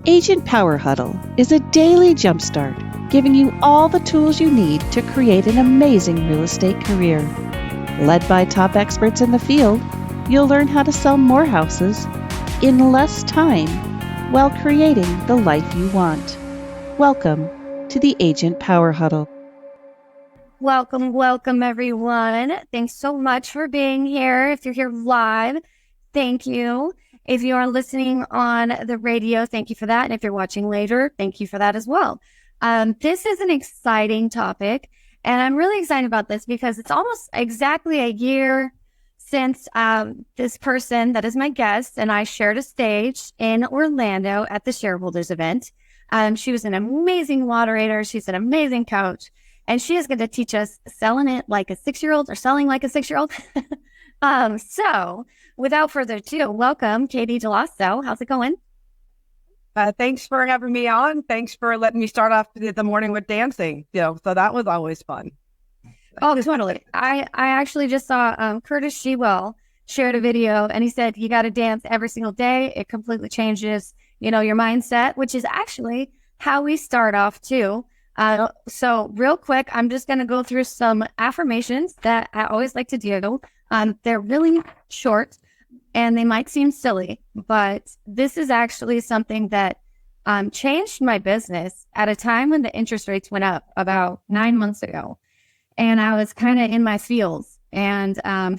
Agent Power Huddle is a daily jumpstart, giving you all the tools you need to create an amazing real estate career. Led by top experts in the field, you'll learn how to sell more houses in less time while creating the life you want. Welcome to the Agent Power Huddle. Welcome, everyone. Thanks so much for being here. If you're here live, thank you. If you are listening on the radio, thank you for that. And if you're watching later, thank you for that as well. This is an exciting topic, and I'm really excited about this because it's almost exactly a year since this person that is my guest and I shared a stage in Orlando at the shareholders event. She was an amazing moderator. She's an amazing coach, and she is going to teach us selling it like a 6-year-old or selling like a 6-year-old. So without further ado, welcome, Katie Delasso. How's it going? Thanks for having me on. Thanks for letting me start off the morning with dancing. So that was always fun. Oh, totally. I actually just saw Curtis Shewell shared a video, and he said, you got to dance every single day. It completely changes, your mindset, which is actually how we start off too. So real quick, I'm just going to go through some affirmations that I always like to do. They're really short and they might seem silly, but this is actually something that changed my business at a time when the interest rates went up about 9 months ago. And I was kind of in my feels, and I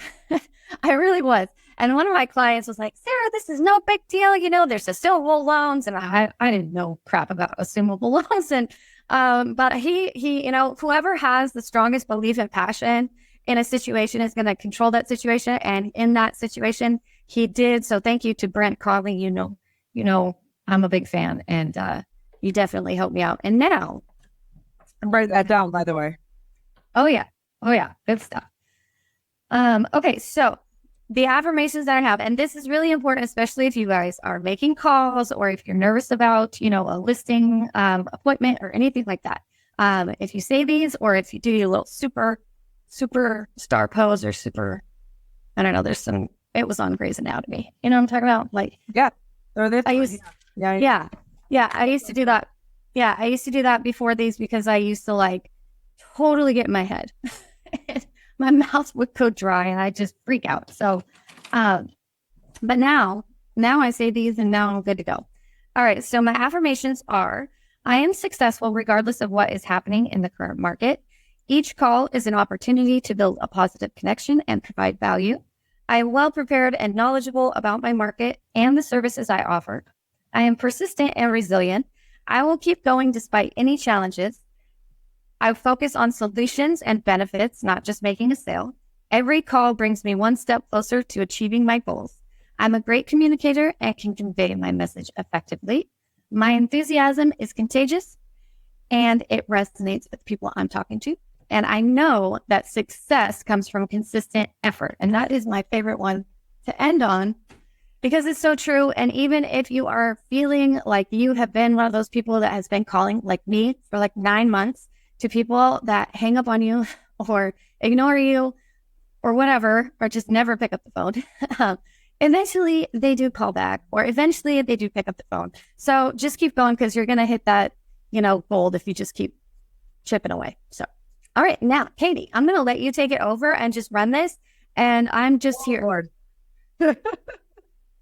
really was. And one of my clients was like, Sarah, this is no big deal. There's assumable loans. And I didn't know crap about assumable loans. And but he, whoever has the strongest belief and passion in a situation is going to control that situation. And in that situation, he did. So thank you to Brent Conley. I'm a big fan, and you definitely helped me out. And now, write that down, by the way. Oh yeah. Good stuff. Okay. So the affirmations that I have, and this is really important, especially if you guys are making calls or if you're nervous about, a listing appointment or anything like that. If you say these, or if you do your little super star pose or I don't know, it was on Grey's Anatomy. You know what I'm talking about? Like, yeah. I used to do that. Yeah. I used to do that before these because I used to totally get in my head. My mouth would go dry and I just freak out. So, but now I say these and now I'm good to go. All right. So my affirmations are, I am successful regardless of what is happening in the current market. Each call is an opportunity to build a positive connection and provide value. I am well prepared and knowledgeable about my market and the services I offer. I am persistent and resilient. I will keep going despite any challenges. I focus on solutions and benefits, not just making a sale. Every call brings me one step closer to achieving my goals. I'm a great communicator and can convey my message effectively. My enthusiasm is contagious and it resonates with people I'm talking to. And I know that success comes from consistent effort. And that is my favorite one to end on because it's so true. And even if you are feeling like you have been one of those people that has been calling like me for 9 months, to people that hang up on you or ignore you or whatever, or just never pick up the phone, eventually they do call back, or eventually they do pick up the phone. So just keep going because you're going to hit that, gold if you just keep chipping away. So, all right, now, Katie, I'm going to let you take it over and just run this. And I'm just here. Lord.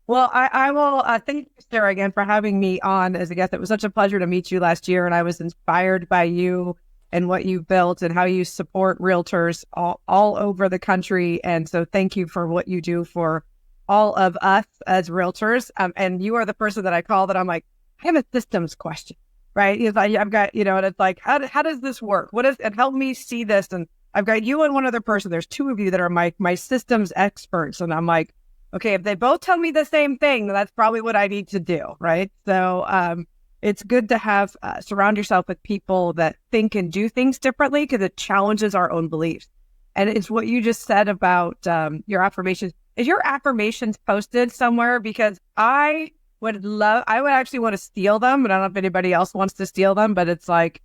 Well, I will thank you, Sarah, again for having me on as a guest. It was such a pleasure to meet you last year, and I was inspired by you and what you built and how you support realtors all over the country. And so thank you for what you do for all of us as realtors. And you are the person that I call that I'm like, I have a systems question, right? I've got, and it's like, how does this work? And help me see this. And I've got you and one other person. There's two of you that are my systems experts. And I'm like, okay, if they both tell me the same thing, then that's probably what I need to do, right? So, it's good to have surround yourself with people that think and do things differently because it challenges our own beliefs. And it's what you just said about your affirmations. Is your affirmations posted somewhere? Because I would actually want to steal them, and I don't know if anybody else wants to steal them, but it's like,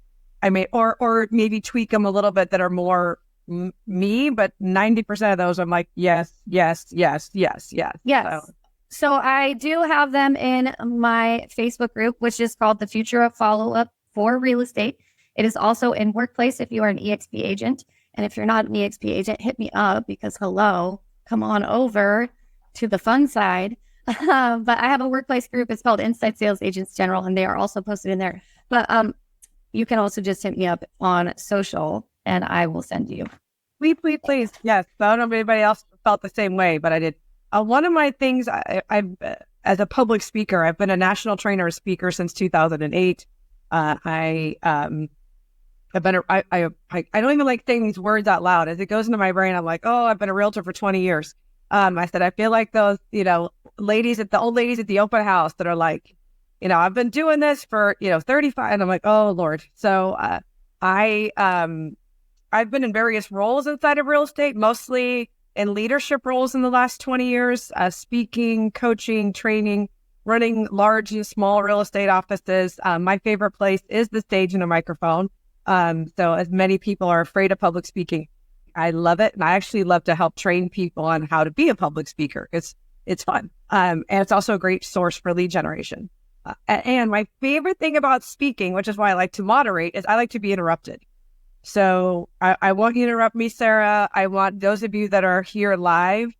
or maybe tweak them a little bit that are more me, but 90% of those I'm like, yes. Yes. So, So I do have them in my Facebook group, which is called the Future of Follow-Up for Real Estate. It is also in Workplace if you are an EXP agent. And if you're not an EXP agent, hit me up because hello, come on over to the fun side. But I have a workplace group. It's called Inside Sales Agents General, and they are also posted in there. But you can also just hit me up on social, and I will send you. Please. Yes. I don't know if anybody else felt the same way, but I did. One of my things, I've as a public speaker, I've been a national trainer speaker since 2008. I don't even like saying these words out loud. As it goes into my brain, I'm like, oh, I've been a realtor for 20 years. I said, I feel like those, old ladies at the open house that are like, I've been doing this for, 35. And I'm like, oh, Lord. So I've been in various roles inside of real estate, mostly in leadership roles in the last 20 years, speaking, coaching, training, running large and small real estate offices. My favorite place is the stage and a microphone. So as many people are afraid of public speaking, I love it. And I actually love to help train people on how to be a public speaker. It's fun. And it's also a great source for lead generation. And my favorite thing about speaking, which is why I like to moderate, is I like to be interrupted. So I won't interrupt me, Sara. I want those of you that are here live,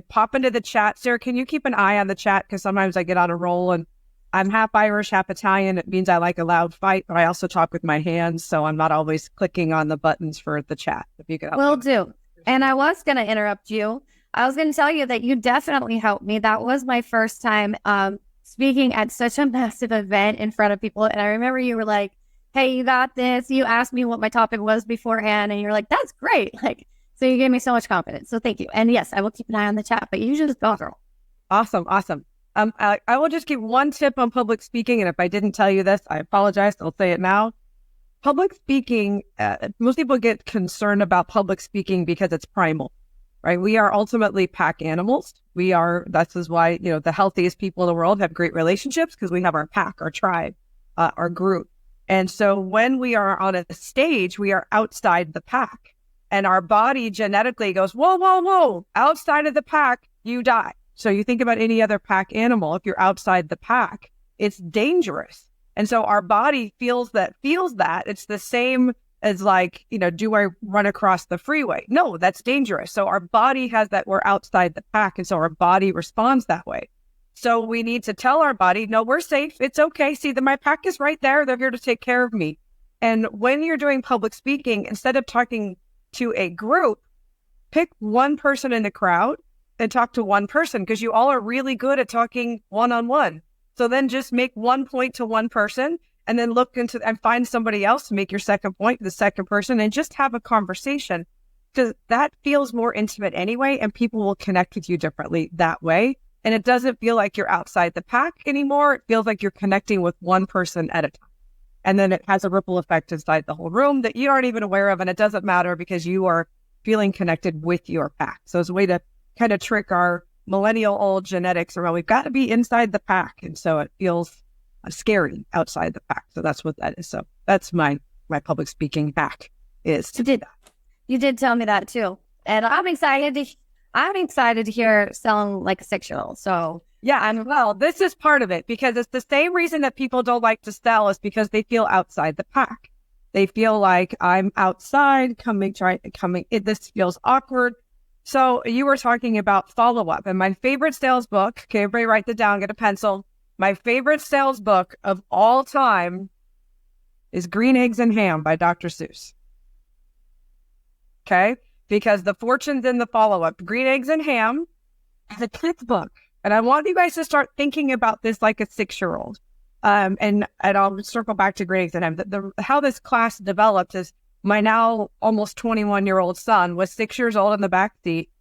pop into the chat. Sara, can you keep an eye on the chat? Because sometimes I get on a roll and I'm half Irish, half Italian. It means I like a loud fight, but I also talk with my hands. So I'm not always clicking on the buttons for the chat. If you could help Will do. And I was going to interrupt you. I was going to tell you that you definitely helped me. That was my first time speaking at such a massive event in front of people. And I remember you were like, hey, you got this. You asked me what my topic was beforehand, and you're like, that's great. So you gave me so much confidence. So thank you. And yes, I will keep an eye on the chat, but you just go, girl. Awesome. I will just give one tip on public speaking. And if I didn't tell you this, I apologize. I'll say it now. Public speaking, most people get concerned about public speaking because it's primal, right? We are ultimately pack animals. This is why, the healthiest people in the world have great relationships, because we have our pack, our tribe, our group. And so when we are on a stage, we are outside the pack, and our body genetically goes, whoa, outside of the pack, you die. So you think about any other pack animal, if you're outside the pack, it's dangerous. And so our body feels that. It's the same as like, do I run across the freeway? No, that's dangerous. So our body has that we're outside the pack. And so our body responds that way. So we need to tell our body, no, we're safe. It's okay. See, my pack is right there. They're here to take care of me. And when you're doing public speaking, instead of talking to a group, pick one person in the crowd and talk to one person, because you all are really good at talking one-on-one. So then just make one point to one person, and then look into and find somebody else to make your second point to the second person, and just have a conversation, because that feels more intimate anyway, and people will connect with you differently that way. And it doesn't feel like you're outside the pack anymore. It feels like you're connecting with one person at a time. And then it has a ripple effect inside the whole room that you aren't even aware of. And it doesn't matter, because you are feeling connected with your pack. So it's a way to kind of trick our millennial old genetics around. We've got to be inside the pack. And so it feels scary outside the pack. So that's what that is. So that's my public speaking hack, is to do that. You did tell me that too. And I'm excited to hear selling like a 6-year-old. So yeah, well, this is part of it, because it's the same reason that people don't like to sell, is because they feel outside the pack. They feel like, I'm outside this feels awkward. So you were talking about follow-up, and my favorite sales book, okay, everybody write that down, get a pencil. My favorite sales book of all time is Green Eggs and Ham by Dr. Seuss. Okay? Because the fortune's in the follow-up. Green Eggs and Ham is a kid's book. And I want you guys to start thinking about this like a 6-year-old. And I'll circle back to Green Eggs and Ham. How this class developed is, my now almost 21-year-old son was 6 years old in the back seat,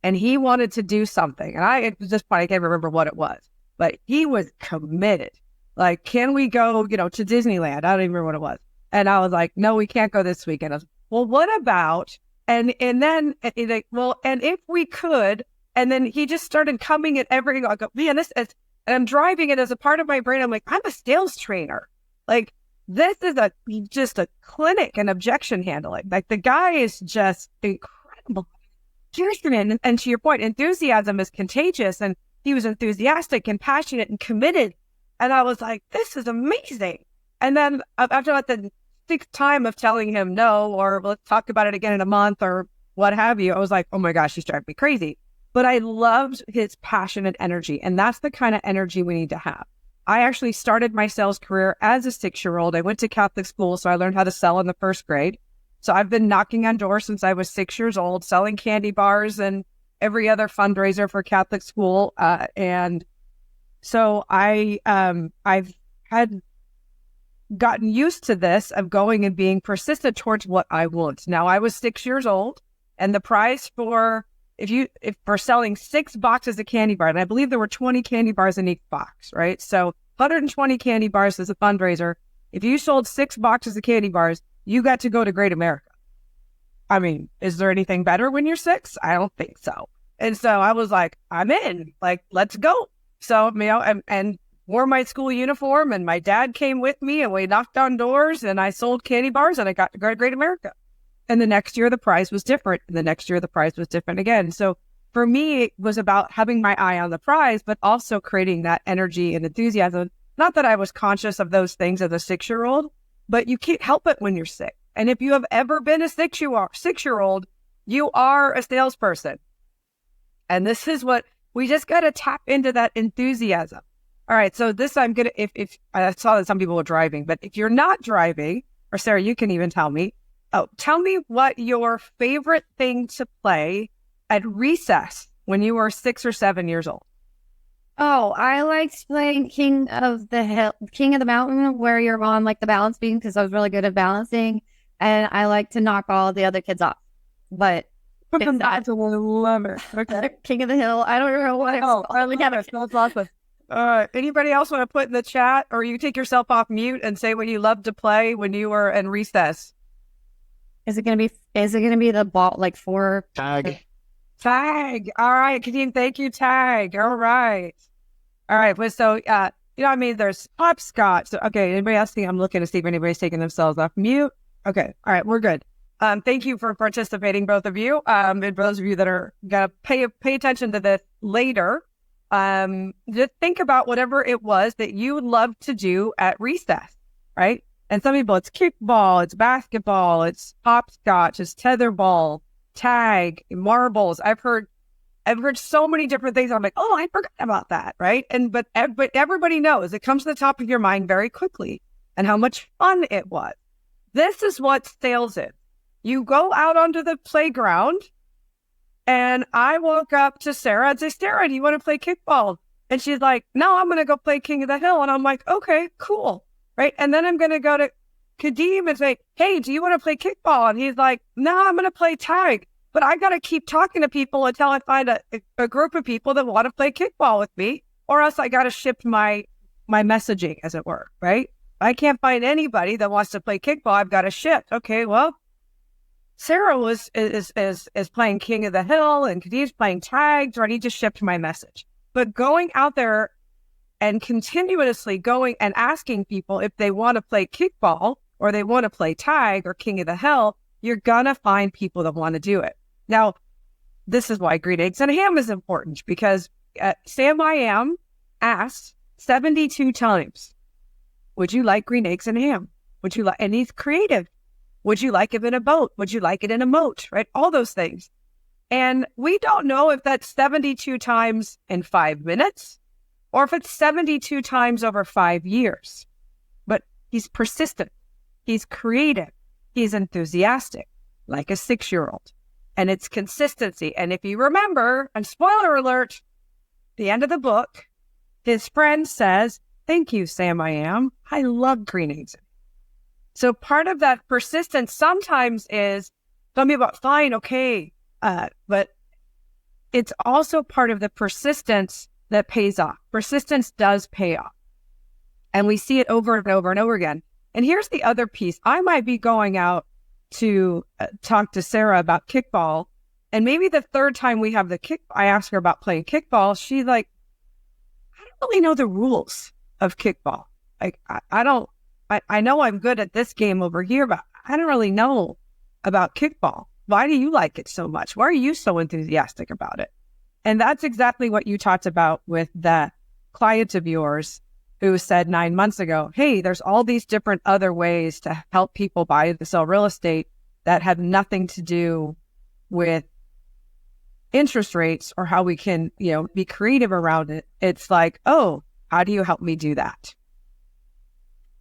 and he wanted to do something. And it was just funny, I can't remember what it was, but he was committed. Like, can we go, to Disneyland? I don't even remember what it was. And I was like, no, we can't go this weekend. I was, well, what about, and then, like, well, and if we could, and then he just started coming at everything. I go, man, and I'm driving it as a part of my brain. I'm like, I'm a sales trainer. Like, this is just a clinic in objection handling. Like, the guy is just incredible. And to your point, enthusiasm is contagious. And he was enthusiastic and passionate and committed. And I was like, this is amazing. And then after like the sixth time of telling him no, or let's talk about it again in a month or what have you, I was like, oh my gosh, he's driving me crazy. But I loved his passion and energy. And that's the kind of energy we need to have. I actually started my sales career as a 6-year-old. I went to Catholic school, so I learned how to sell in the first grade. So I've been knocking on doors since I was 6 years old, selling candy bars and every other fundraiser for Catholic school. And so I've had gotten used to this of going and being persistent towards what I want. Now I was 6 years old, and the prize for for selling 6 boxes of candy bars, and I believe there were 20 candy bars in each box, right? So 120 candy bars as a fundraiser. If you sold 6 boxes of candy bars, you got to go to Great America. I mean, is there anything better when you're 6? I don't think so. And so I was like, I'm in, like, let's go. So, and wore my school uniform, and my dad came with me, and we knocked on doors, and I sold candy bars, and I got to go to Great America. And the next year the prize was different. And the next year the prize was different again. So for me, it was about having my eye on the prize, but also creating that energy and enthusiasm. Not that I was conscious of those things as a 6-year-old, but you can't help it when you're sick. And if you have ever been a 6-year-old, you are a salesperson. And this is what we just got to tap into, that enthusiasm. All right. So this, I'm going to, if I saw that some people were driving, but if you're not driving, or Sarah, you can even tell me, tell me what your favorite thing to play at recess when you were 6 or 7 years old. Oh, I liked playing King of the Mountain, where you're on like the balance beam, because I was really good at balancing, and I like to knock all the other kids off. But That's a love it. Okay. King of the Hill, I don't know what it's called. That's awesome. Anybody else want to put in the chat, or you take yourself off mute and say what you loved to play when you were in recess? Is it gonna be the ball, like 4 Tag? Tag. All right, Kadeem, thank you, Tag. All right. Well, so there's hopscotch. So, okay, anybody else think? I'm looking to see if anybody's taking themselves off mute. Okay, all right, we're good. Thank you for participating, both of you. And for those of you that are gonna pay attention to this later, just think about whatever it was that you loved to do at recess, right? And some people, it's kickball, it's basketball, it's hopscotch, it's tetherball, tag, marbles. I've heard so many different things. I'm like, oh, I forgot about that, right? But everybody knows it comes to the top of your mind very quickly, and how much fun it was. This is what sales is. You go out onto the playground, and I walk up to Sarah and say, Sarah, do you want to play kickball? And she's like, no, I'm going to go play King of the Hill. And I'm like, okay, cool. Right. And then I'm going to go to Kadeem and say, hey, do you want to play kickball? And he's like, no, I'm going to play tag. But I got to keep talking to people until I find a group of people that want to play kickball with me, or else I got to shift my messaging, as it were. Right. I can't find anybody that wants to play kickball. I've got to shift. Okay, well, Sarah is playing King of the Hill, and Kadeem's playing tag. So I need to shift my message. But going out there and continuously going and asking people if they want to play kickball, or they want to play tag or King of the Hill, you're going to find people that want to do it. Now, this is why green eggs and ham is important, because Sam I Am asked 72 times, would you like green eggs and ham? Would you like, and he's creative. Would you like it in a boat? Would you like it in a moat? Right? All those things. And we don't know if that's 72 times in 5 minutes, or if it's 72 times over 5 years. But he's persistent. He's creative. He's enthusiastic, like a 6-year-old. And it's consistency. And if you remember, and spoiler alert, the end of the book, his friend says, thank you, Sam I Am. I love green eggs. So part of that persistence sometimes is, tell me about, fine, okay. But it's also part of the persistence that pays off. Persistence does pay off. And we see it over and over and over again. And here's the other piece. I might be going out to talk to Sarah about kickball. And maybe the third time we have I ask her about playing kickball. She's like, I don't really know the rules of kickball. Like, I know I'm good at this game over here, but I don't really know about kickball. Why do you like it so much? Why are you so enthusiastic about it? And that's exactly what you talked about with that client of yours who said 9 months ago, hey, there's all these different other ways to help people buy and sell real estate that have nothing to do with interest rates or how we can, be creative around it. It's like, oh, how do you help me do that?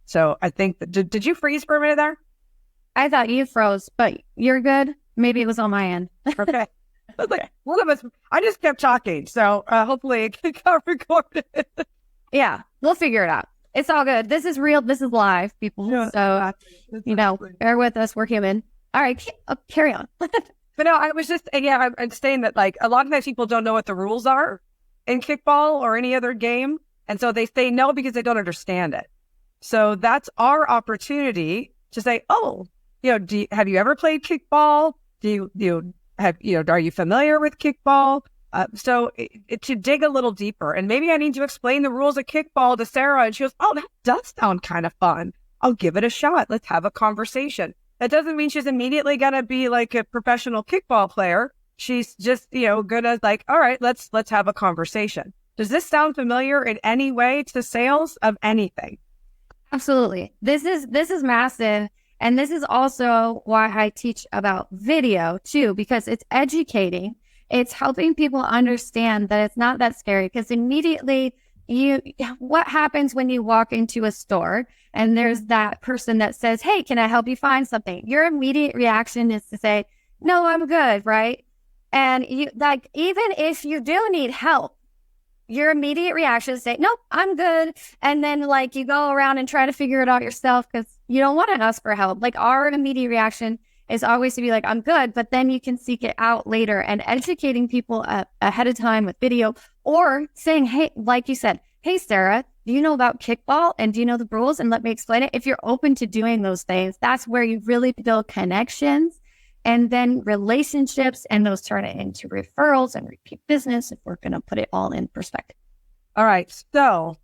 So I think that, did you freeze for a minute there? I thought you froze, but you're good. Maybe it was on my end. Okay. I was like, one of us, I just kept talking. So hopefully it got recorded. Yeah, we'll figure it out. It's all good. This is real. This is live, people. Yeah, so, bear with us. We're human. All right, carry on. But no, I was just, I'm saying that like a lot of times people don't know what the rules are in kickball or any other game. And so they say no because they don't understand it. So that's our opportunity to say, oh, have you ever played kickball? Are you familiar with kickball? So to dig a little deeper, and maybe I need to explain the rules of kickball to Sarah. And she goes, oh, that does sound kind of fun. I'll give it a shot. Let's have a conversation. That doesn't mean she's immediately going to be like a professional kickball player. She's just, gonna like, all right, let's have a conversation. Does this sound familiar in any way to sales of anything? Absolutely. This is massive. And this is also why I teach about video too, because it's educating. It's helping people understand that it's not that scary, because immediately what happens when you walk into a store and there's that person that says, hey, can I help you find something? Your immediate reaction is to say, no, I'm good. Right. And you like, even if you do need help, your immediate reaction is say, nope, I'm good. And then like you go around and try to figure it out yourself because you don't want to ask for help. Like our immediate reaction is always to be like, I'm good. But then you can seek it out later, and educating people ahead of time with video, or saying, hey, like you said, hey, Sarah, do you know about kickball? And do you know the rules? And let me explain it. If you're open to doing those things, that's where you really build connections and then relationships, and those turn it into referrals and repeat business if we're going to put it all in perspective. All right. So,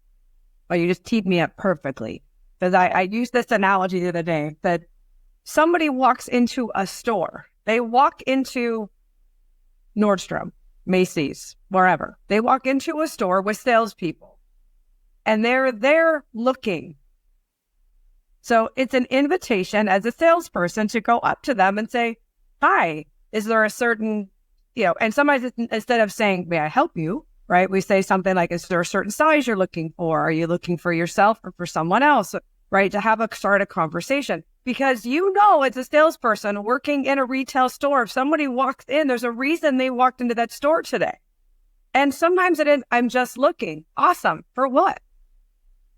well, you just teed me up perfectly, because I used this analogy the other day that somebody walks into a store. They walk into Nordstrom, Macy's, wherever. They walk into a store with salespeople, and they're there looking. So it's an invitation as a salesperson to go up to them and say, hi, is there a certain, and sometimes instead of saying, may I help you? Right? We say something like, is there a certain size you're looking for? Are you looking for yourself or for someone else? Right? To start a conversation. Because as a salesperson working in a retail store, if somebody walks in, there's a reason they walked into that store today. And sometimes it is, I'm just looking. Awesome. For what?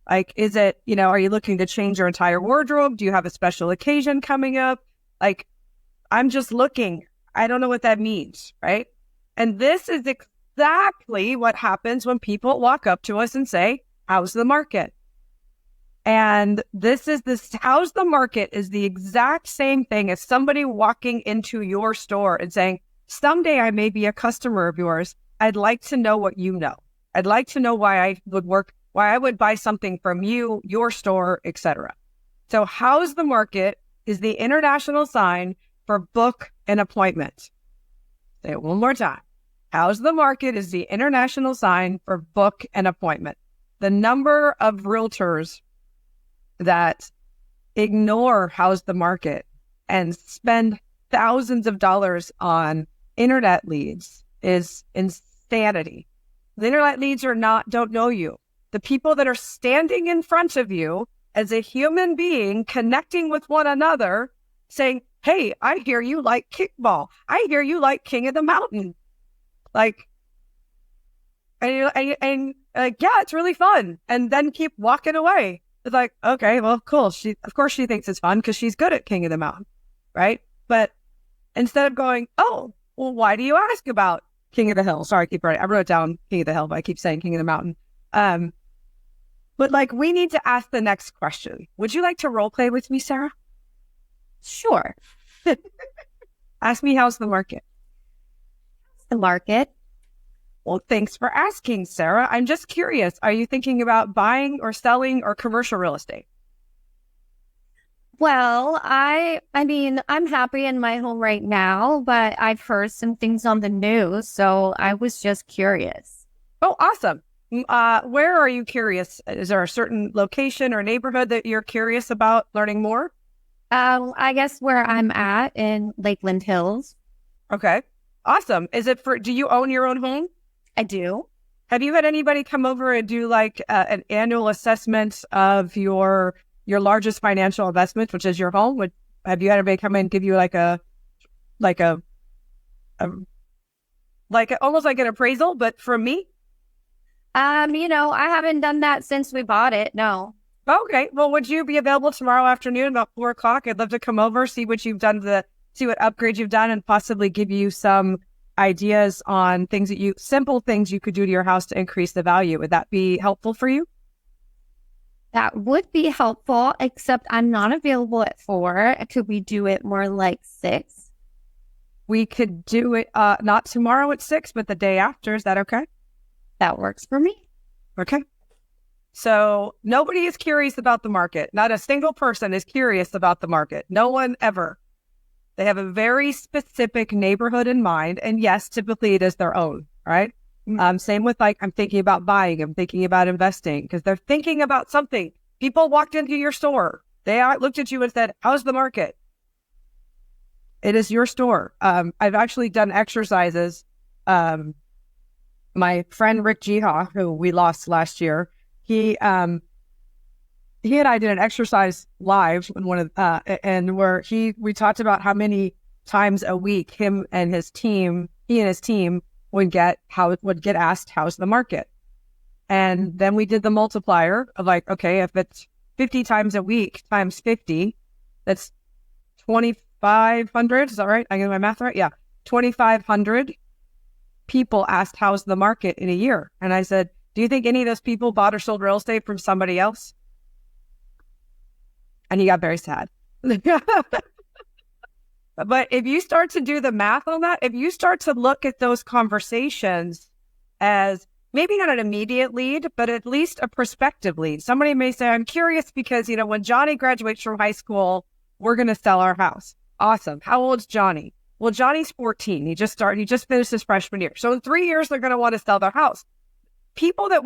Like, is it, are you looking to change your entire wardrobe? Do you have a special occasion coming up? Like, I'm just looking. I don't know what that means, right? And this is exactly what happens when people walk up to us and say, how's the market? And how's the market is the exact same thing as somebody walking into your store and saying, someday I may be a customer of yours. I'd like to know what you know. I'd like to know why I would buy something from you, your store, etc. So how's the market is the international sign for book an appointment. Say it one more time. How's the market is the international sign for book an appointment. The number of realtors that ignore how's the market and spend thousands of dollars on internet leads is insanity. The internet leads don't know you. The people that are standing in front of you as a human being connecting with one another saying, hey, I hear you like kickball. I hear you like King of the Mountain. Like, yeah, it's really fun. And then keep walking away. It's like, okay, well, cool. Of course she thinks it's fun because she's good at King of the Mountain, right? But instead of going, oh, well, why do you ask about King of the Hill? Sorry, I wrote down King of the Hill, but I keep saying King of the Mountain. But like, we need to ask the next question. Would you like to role play with me, Sarah? Sure. Ask me, how's the market? The market. Well, thanks for asking, Sarah. I'm just curious. Are you thinking about buying or selling or commercial real estate? Well, I mean, I'm happy in my home right now, but I've heard some things on the news, so I was just curious. Oh, awesome. Where are you curious? Is there a certain location or neighborhood that you're curious about learning more? I guess where I'm at in Lakeland Hills. Okay. Awesome. Do you own your own home? I do. Have you had anybody come over and do like an annual assessment of your largest financial investment, which is your home? Have you had anybody come in and give you like a almost like an appraisal, but from me? I haven't done that since we bought it. No. Okay. Well, would you be available tomorrow afternoon about 4 o'clock? I'd love to come over, see what you've done see what upgrades you've done, and possibly give you some ideas on simple things you could do to your house to increase the value. Would that be helpful for you? That would be helpful, except I'm not available at 4. Could we do it more like 6? We could do it not tomorrow at 6, but the day after. Is that okay? That works for me. Okay. So nobody is curious about the market. Not a single person is curious about the market. No one ever. They have a very specific neighborhood in mind. And yes, typically it is their own, right? Same with I'm thinking about buying, I'm thinking about investing, because they're thinking about something. People walked into your store. They looked at you and said, how's the market? It is your store. I've actually done exercises. My friend Rick Jiha, who we lost last year, he and I did an exercise live in one of and where we talked about how many times a week he and his team would get asked, how's the market? And then we did the multiplier of okay, if it's 50 times a week times 50, that's 2,500. Is that right? I get my math right? Yeah. 2,500 people asked, how's the market in a year? And I said, do you think any of those people bought or sold real estate from somebody else? And he got very sad. But if you start to do the math on that, if you start to look at those conversations as maybe not an immediate lead, but at least a prospective lead. Somebody may say, I'm curious because, when Johnny graduates from high school, we're going to sell our house. Awesome. How old's Johnny? Well, Johnny's 14. He just finished his freshman year. So in 3 years, they're going to want to sell their house. People that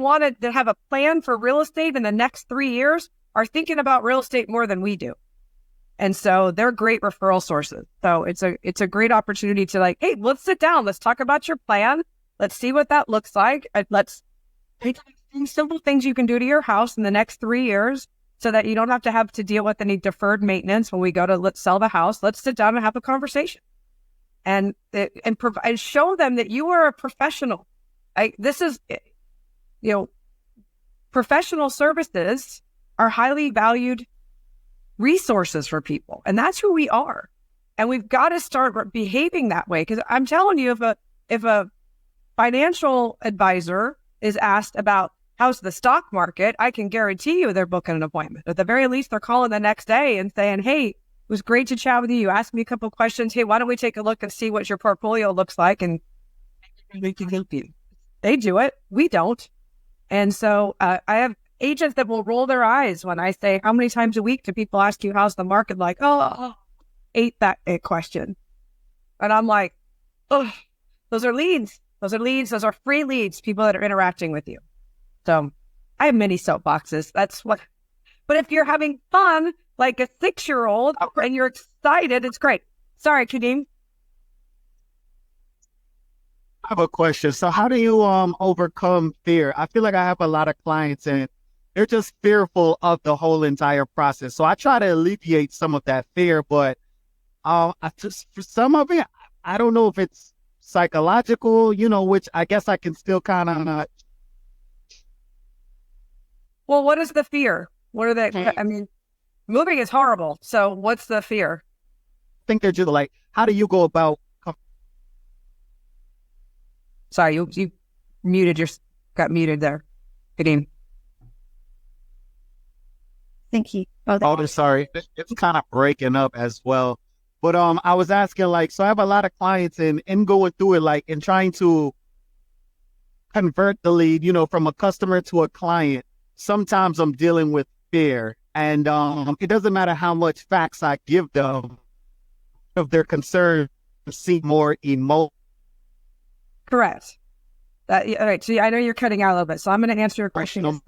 have a plan for real estate in the next 3 years are thinking about real estate more than we do. And so they're great referral sources. So it's a great opportunity to hey, let's sit down. Let's talk about your plan. Let's see what that looks like. Let's take simple things you can do to your house in the next 3 years so that you don't have to deal with any deferred maintenance when we go to let's sell the house. Let's sit down and have a conversation and show them that you are a professional. This is, professional services are highly valued resources for people. And that's who we are. And we've got to start behaving that way. Because I'm telling you, if a financial advisor is asked about how's the stock market, I can guarantee you they're booking an appointment. At the very least, they're calling the next day and saying, hey, it was great to chat with you. You asked me a couple of questions. Hey, why don't we take a look and see what your portfolio looks like? And we can help you. They do it. We don't. And so I have agents that will roll their eyes when I say, how many times a week do people ask you, how's the market? Ate that question. And I'm like, oh, those are leads. Those are leads. Those are free leads, people that are interacting with you. So I have many soapboxes. That's what, but if you're having fun, like a 6-year-old and you're excited, it's great. Sorry, Kadeem. I have a question. So how do you overcome fear? I feel like I have a lot of clients and they're just fearful of the whole entire process. So I try to alleviate some of that fear, but for some of it, I don't know if it's psychological, which I guess I can still kind of. Well, what is the fear? What are they? I mean, moving is horrible. So what's the fear? I think they're just how do you go about? Sorry, you got muted there, Kadeem. Thank you. Sorry. It's kind of breaking up as well. But I was asking so I have a lot of clients and going through it and trying to convert the lead, from a customer to a client. Sometimes I'm dealing with fear And it doesn't matter how much facts I give them, if they're concerned to see more emotion. Correct. All right. So I know you're cutting out a little bit, so I'm going to answer your question.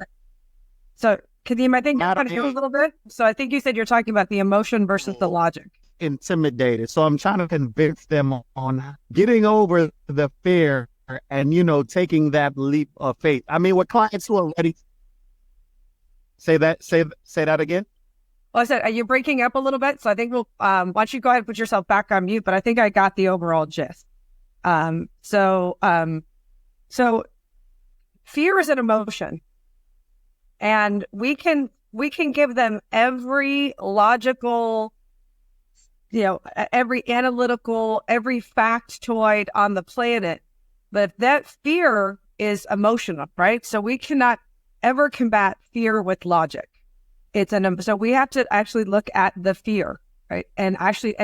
So, Kadeem, I think kind of a little bit. So I think you said you're talking about the emotion versus the logic. Intimidated. So I'm trying to convince them on getting over the fear and, taking that leap of faith. I mean, with clients who are ready. Say that again. Well, I said, you're breaking up a little bit. So I think we'll, why don't you go ahead and put yourself back on mute, but I think I got the overall gist. So fear is an emotion. And we can give them every logical, every analytical, every factoid on the planet. But that fear is emotional, right? So we cannot ever combat fear with logic. So we have to actually look at the fear, right? And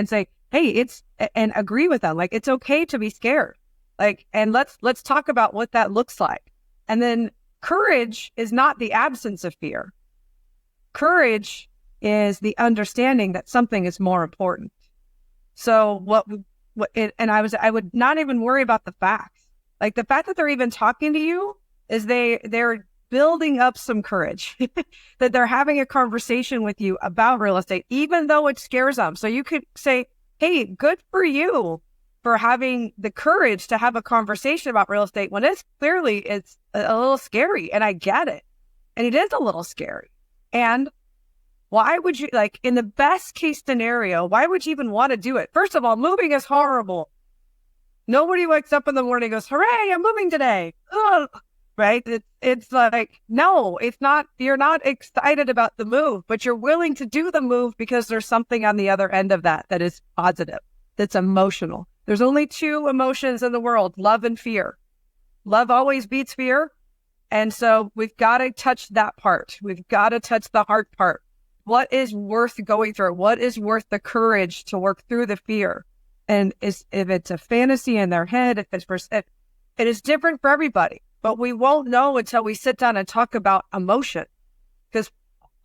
say, hey, and agree with them. Like, it's okay to be scared. Like, and let's talk about what that looks like. And then courage is not the absence of fear. Courage is the understanding that something is more important. So I would not even worry about the facts. Like, the fact that they're even talking to you is they're building up some courage, that they're having a conversation with you about real estate, even though it scares them. So you could say, hey, good for you for having the courage to have a conversation about real estate when it's a little scary, and I get it. And it is a little scary. And why would you, like, in the best case scenario, why would you even want to do it? First of all, moving is horrible. Nobody wakes up in the morning and goes, hooray, I'm moving today. Ugh. Right? It's like, no, it's not. You're not excited about the move, but you're willing to do the move because there's something on the other end of that is positive, that's emotional. There's only two emotions in the world, love and fear. Love always beats fear. And so we've got to touch that part. We've got to touch the heart part. What is worth going through? What is worth the courage to work through the fear? And if it's a fantasy in their head, it is different for everybody. But we won't know until we sit down and talk about emotion, because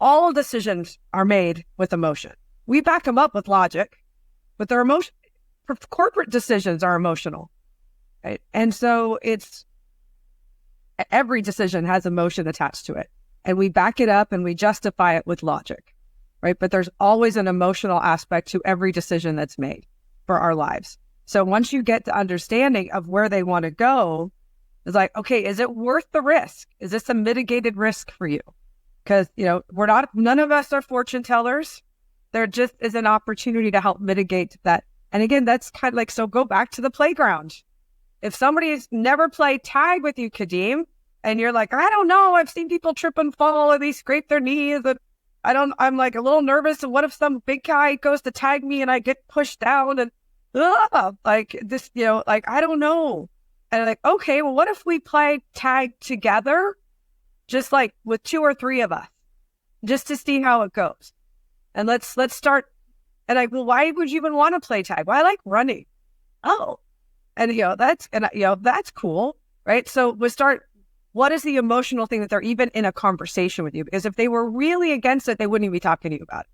all decisions are made with emotion. We back them up with logic, but their emotion. Corporate decisions are emotional, right? And so every decision has emotion attached to it, and we back it up and we justify it with logic, right? But there's always an emotional aspect to every decision that's made for our lives. So once you get the understanding of where they want to go, it's like, okay, is it worth the risk? Is this a mitigated risk for you? Because, none of us are fortune tellers. There just is an opportunity to help mitigate that. And again, that's kind of like, so go back to the playground. If somebody's never played tag with you, Kadeem, and you're like, I don't know, I've seen people trip and fall and they scrape their knees, and I'm like a little nervous. And what if some big guy goes to tag me and I get pushed down and like this, I don't know. And I'm like, okay, well, what if we play tag together, just like with 2 or 3 of us, just to see how it goes? And let's start. And like, well, why would you even want to play tag? Well, I like running. Oh, and that's cool, right? So we start. What is the emotional thing that they're even in a conversation with you? Because if they were really against it, they wouldn't even be talking to you about it.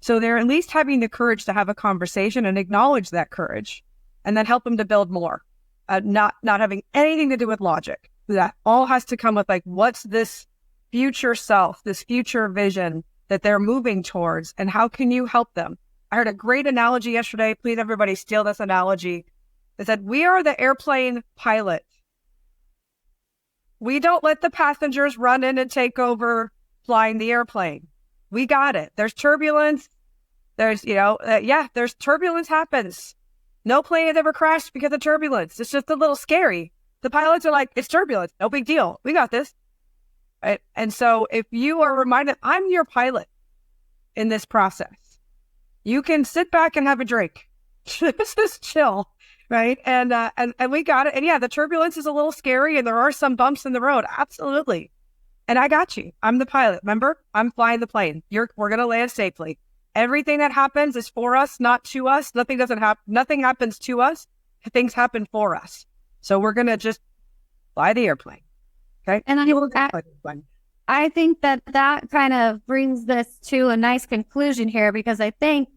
So they're at least having the courage to have a conversation and acknowledge that courage, and then help them to build more. Not having anything to do with logic. That all has to come with, like, what's this future self, this future vision that they're moving towards, and how can you help them? I heard a great analogy yesterday. Please, everybody, steal this analogy. It said, we are the airplane pilot. We don't let the passengers run in and take over flying the airplane. We got it. There's turbulence. There's turbulence happens. No plane has ever crashed because of turbulence. It's just a little scary. The pilots are like, it's turbulence. No big deal. We got this. Right? And so if you are reminded, I'm your pilot in this process, you can sit back and have a drink. Just chill. Right. And we got it. And yeah, the turbulence is a little scary and there are some bumps in the road. Absolutely. And I got you. I'm the pilot. Remember, I'm flying the plane. We're going to land safely. Everything that happens is for us, not to us. Nothing happens to us. Things happen for us. So we're going to just fly the airplane. Okay. And I think that kind of brings this to a nice conclusion here, because I think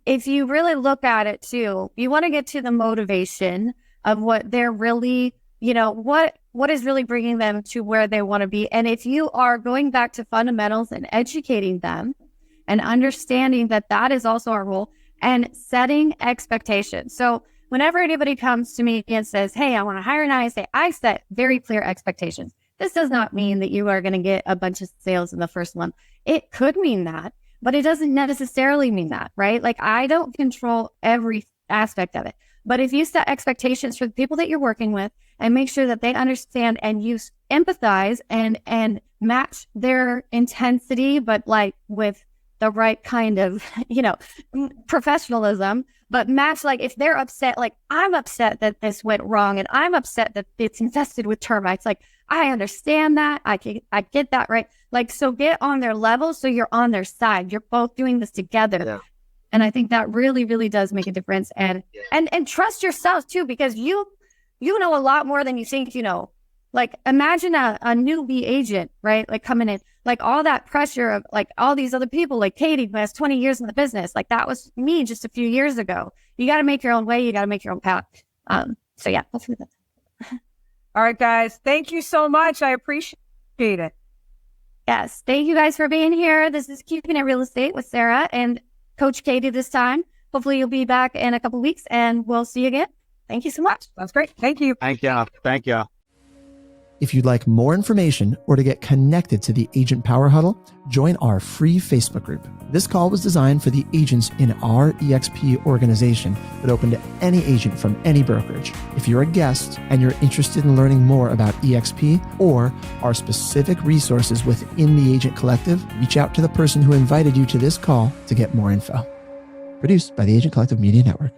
if you really look at it too, you want to get to the motivation of what they're really, what is really bringing them to where they want to be. And if you are going back to fundamentals and educating them and understanding that that is also our role, and setting expectations. So whenever anybody comes to me and says, hey, I want to hire an ISA, I set very clear expectations. This does not mean that you are going to get a bunch of sales in the first month. It could mean that, but it doesn't necessarily mean that, right? Like, I don't control every aspect of it. But if you set expectations for the people that you're working with and make sure that they understand and you empathize and match their intensity, but like with the right kind of, professionalism, but match, like if they're upset, like I'm upset that this went wrong and I'm upset that it's infested with termites. Like, I understand that. I get that, right? Like, so get on their level so you're on their side. You're both doing this together. Yeah. And I think that really, really does make a difference. And trust yourselves too, because you know a lot more than you think you know. Like, imagine a newbie agent, right? Like, coming in, like all that pressure of like all these other people, like Katie, who has 20 years in the business. Like, that was me just a few years ago. You got to make your own way. You got to make your own path. So yeah, that's what that's. All right, guys. Thank you so much. I appreciate it. Yes. Thank you guys for being here. This is Keeping It Real Estate with Sara and Coach Katie this time. Hopefully you'll be back in a couple of weeks and we'll see you again. Thank you so much. That's great. Thank you. Thank you. Thank you. If you'd like more information or to get connected to the Agent Power Huddle, join our free Facebook group. This call was designed for the agents in our EXP organization, but open to any agent from any brokerage. If you're a guest and you're interested in learning more about EXP or our specific resources within the Agent Collective, reach out to the person who invited you to this call to get more info. Produced by the Agent Collective Media Network.